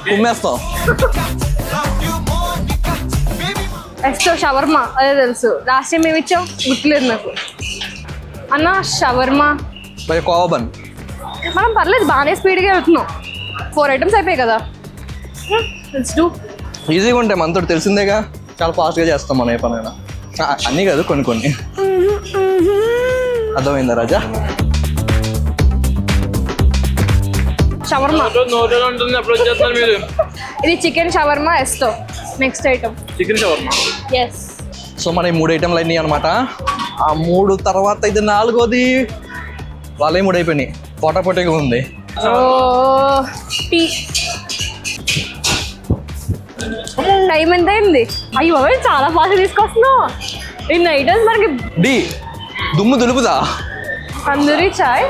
కుమ్మేస్తాం. ఎస్తో shawarma అదే తెలుసు. Last time ఏమి ఇచ్చావు గుర్తులేదు నాకు. అన్న షవర్మా మరి కోవా బన్. మనం పర్లేదు బాగానే స్పీడ్గా వెళ్తున్నాం. 4 ఐటమ్స్ అయిపోయాయి కదా. Let's do. ఈజీగా ఉంటాయి మనతో తెలిసిందేగా. చాలా ఫాస్ట్గా చేస్తాం మనం ఏ పనైనా. అన్నీ కాదు కొన్ని. అర్థమైందా రాజా? షవర్మా ఇది చికెన్ షవర్మా ఎస్తో. Next item chicken shawarma. Yes. So మన ఈ 3 ఐటెంలు అయినాయి అనమాట. ఆ 3 తర్వాత ఇది 4వది. వాళ్ళే 3 అయిపోయినాయి. పొట్టగా ఉంది. టీ టైం ఎంత అయింది? అయ్యో చాలా ఫాస్ట్ తీసుకొస్తున్నావు. ఇన్ని ఐటమ్స్ మనకి. డి దుమ్ము దులుపుదా. తందూరి చాయ్